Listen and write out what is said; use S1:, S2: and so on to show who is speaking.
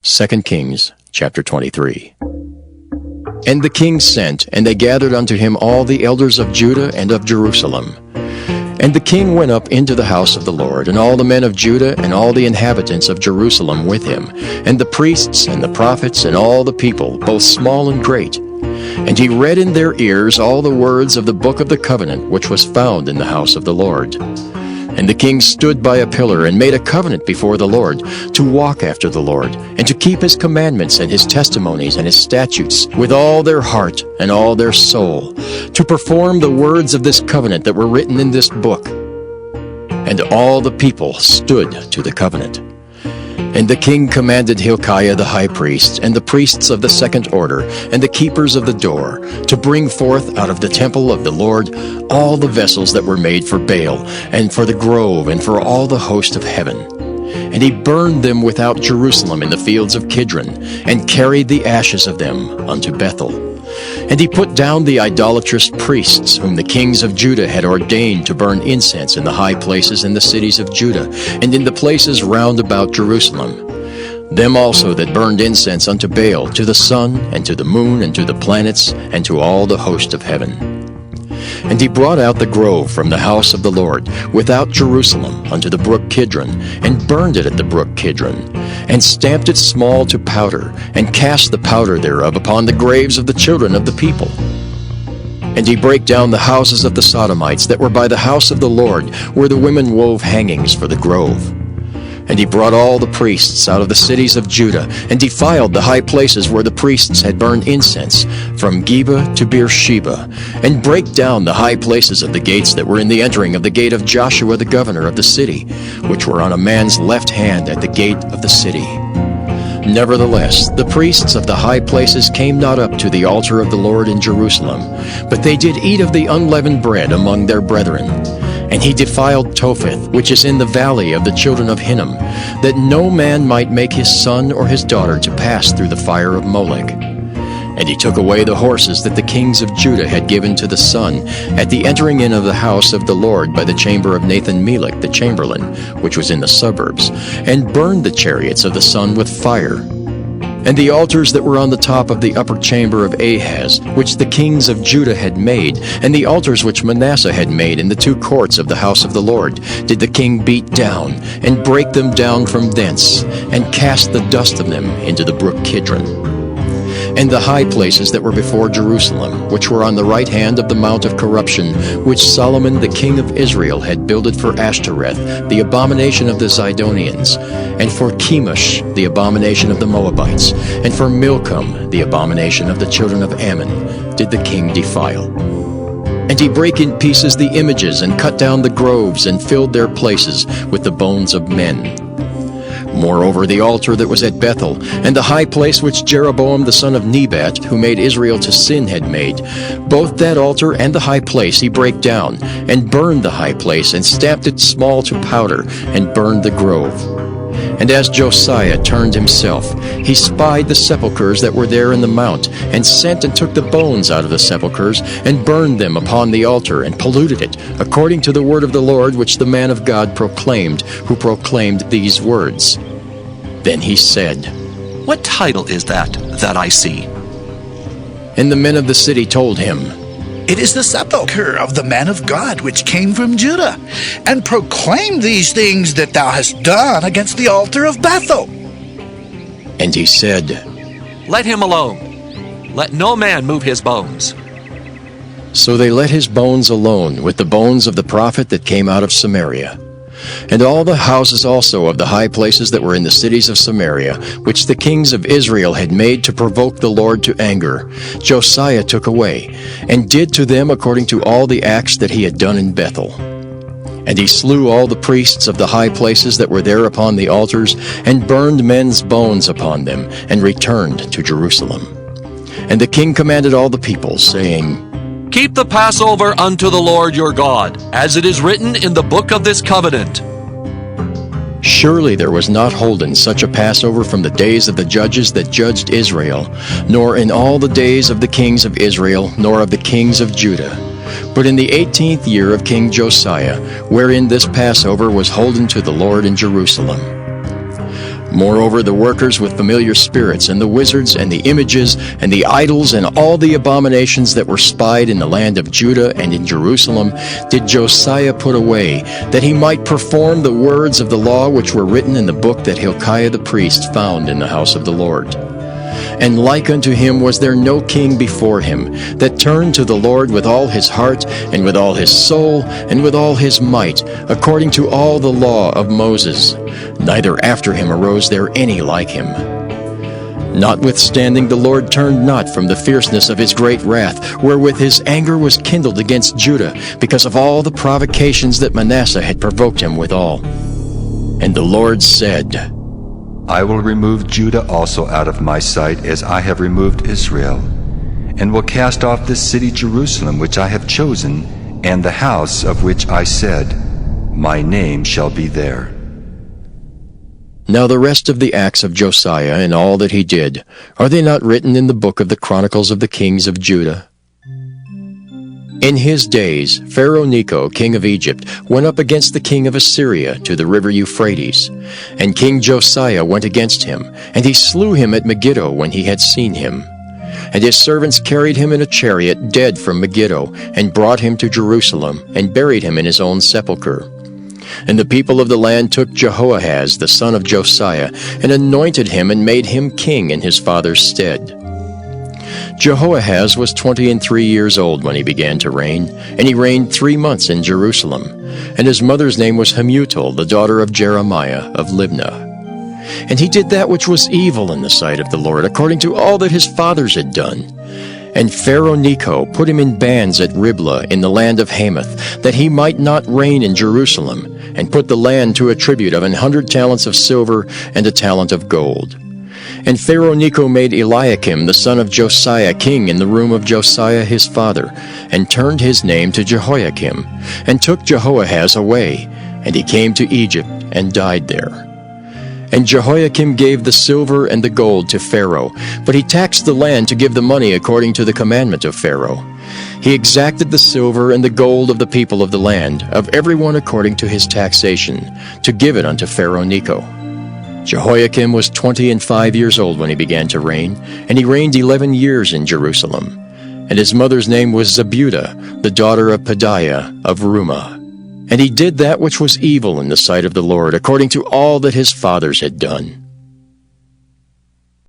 S1: 2 Kings chapter 23. And the king sent, and they gathered unto him all the elders of Judah and of Jerusalem. And the king went up into the house of the Lord, and all the men of Judah and all the inhabitants of Jerusalem with him, and the priests and the prophets and all the people, both small and great. And he read in their ears all the words of the book of the covenant which was found in the house of the Lord. And the king stood by a pillar and made a covenant before the Lord, to walk after the Lord, and to keep his commandments and his testimonies and his statutes with all their heart and all their soul, to perform the words of this covenant that were written in this book. And all the people stood to the covenant. And the king commanded Hilkiah the high priest, and the priests of the second order, and the keepers of the door, to bring forth out of the temple of the Lord all the vessels that were made for Baal, and for the grove, and for all the host of heaven. And he burned them without Jerusalem in the fields of Kidron, and carried the ashes of them unto Bethel. And he put down the idolatrous priests, whom the kings of Judah had ordained to burn incense in the high places in the cities of Judah, and in the places round about Jerusalem. Them also that burned incense unto Baal, to the sun, and to the moon, and to the planets, and to all the host of heaven. And he brought out the grove from the house of the Lord, without Jerusalem, unto the brook Kidron, and burned it at the brook Kidron, and stamped it small to powder, and cast the powder thereof upon the graves of the children of the people. And he brake down the houses of the Sodomites that were by the house of the Lord, where the women wove hangings for the grove. And he brought all the priests out of the cities of Judah, and defiled the high places where the priests had burned incense, from Geba to Beersheba, and brake down the high places of the gates that were in the entering of the gate of Joshua the governor of the city, which were on a man's left hand at the gate of the city. Nevertheless, the priests of the high places came not up to the altar of the Lord in Jerusalem, but they did eat of the unleavened bread among their brethren. And he defiled Topheth, which is in the valley of the children of Hinnom, that no man might make his son or his daughter to pass through the fire of Molech. And he took away the horses that the kings of Judah had given to the sun at the entering in of the house of the Lord by the chamber of Nathan-Melech the chamberlain, which was in the suburbs, and burned the chariots of the sun with fire. And the altars that were on the top of the upper chamber of Ahaz, which the kings of Judah had made, and the altars which Manasseh had made in the two courts of the house of the Lord, did the king beat down, and break them down from thence, and cast the dust of them into the brook Kidron. And the high places that were before Jerusalem, which were on the right hand of the mount of corruption, which Solomon the king of Israel had builded for Ashtoreth, the abomination of the Zidonians, and for Chemosh, the abomination of the Moabites, and for Milcom, the abomination of the children of Ammon, did the king defile. And he brake in pieces the images, and cut down the groves, and filled their places with the bones of men. Moreover, the altar that was at Bethel, and the high place which Jeroboam the son of Nebat, who made Israel to sin, had made, both that altar and the high place he brake down, and burned the high place, and stamped it small to powder, and burned the grove. And as Josiah turned himself, he spied the sepulchres that were there in the mount, and sent and took the bones out of the sepulchres, and burned them upon the altar, and polluted it, according to the word of the Lord which the man of God proclaimed, who proclaimed these words. Then he said,
S2: What title is that I see?
S1: And the men of the city told him,
S3: It is the sepulchre of the man of God which came from Judah, and proclaimed these things that thou hast done against the altar of Bethel.
S1: And he said,
S2: Let him alone. Let no man move his bones.
S1: So they let his bones alone, with the bones of the prophet that came out of Samaria. And all the houses also of the high places that were in the cities of Samaria, which the kings of Israel had made to provoke the Lord to anger, Josiah took away, and did to them according to all the acts that he had done in Bethel. And he slew all the priests of the high places that were there upon the altars, and burned men's bones upon them, and returned to Jerusalem. And the king commanded all the people, saying,
S2: Keep the Passover unto the Lord your God, as it is written in the book of this covenant.
S1: Surely there was not holden such a Passover from the days of the judges that judged Israel, nor in all the days of the kings of Israel, nor of the kings of Judah. But in the 18th year of King Josiah, wherein this Passover was holden to the Lord in Jerusalem. Moreover, the workers with familiar spirits, and the wizards, and the images, and the idols, and all the abominations that were spied in the land of Judah and in Jerusalem, did Josiah put away, that he might perform the words of the law which were written in the book that Hilkiah the priest found in the house of the Lord. And like unto him was there no king before him, that turned to the Lord with all his heart, and with all his soul, and with all his might, according to all the law of Moses. Neither after him arose there any like him. Notwithstanding, the Lord turned not from the fierceness of his great wrath, wherewith his anger was kindled against Judah, because of all the provocations that Manasseh had provoked him withal. And the Lord said,
S4: I will remove Judah also out of my sight, as I have removed Israel, and will cast off this city Jerusalem which I have chosen, and the house of which I said, My name shall be there.
S1: Now the rest of the acts of Josiah and all that he did, are they not written in the book of the Chronicles of the kings of Judah? In his days, Pharaoh Necho, king of Egypt, went up against the king of Assyria to the river Euphrates. And King Josiah went against him, and he slew him at Megiddo when he had seen him. And his servants carried him in a chariot dead from Megiddo, and brought him to Jerusalem, and buried him in his own sepulchre. And the people of the land took Jehoahaz, the son of Josiah, and anointed him, and made him king in his father's stead. Jehoahaz was 23 years old when he began to reign, and he reigned 3 months in Jerusalem. And his mother's name was Hamutal, the daughter of Jeremiah of Libnah. And he did that which was evil in the sight of the Lord, according to all that his fathers had done. And Pharaoh Necho put him in bands at Riblah in the land of Hamath, that he might not reign in Jerusalem, and put the land to a tribute of 100 talents of silver and a talent of gold. And Pharaoh Necho made Eliakim the son of Josiah king in the room of Josiah his father, and turned his name to Jehoiakim, and took Jehoahaz away, and he came to Egypt and died there. And Jehoiakim gave the silver and the gold to Pharaoh, but he taxed the land to give the money according to the commandment of Pharaoh. He exacted the silver and the gold of the people of the land, of every one according to his taxation, to give it unto Pharaoh Necho. Jehoiakim was 25 years old when he began to reign, and he reigned 11 years in Jerusalem. And his mother's name was Zebudah, the daughter of Pedaiah of Rumah. And he did that which was evil in the sight of the Lord, according to all that his fathers had done.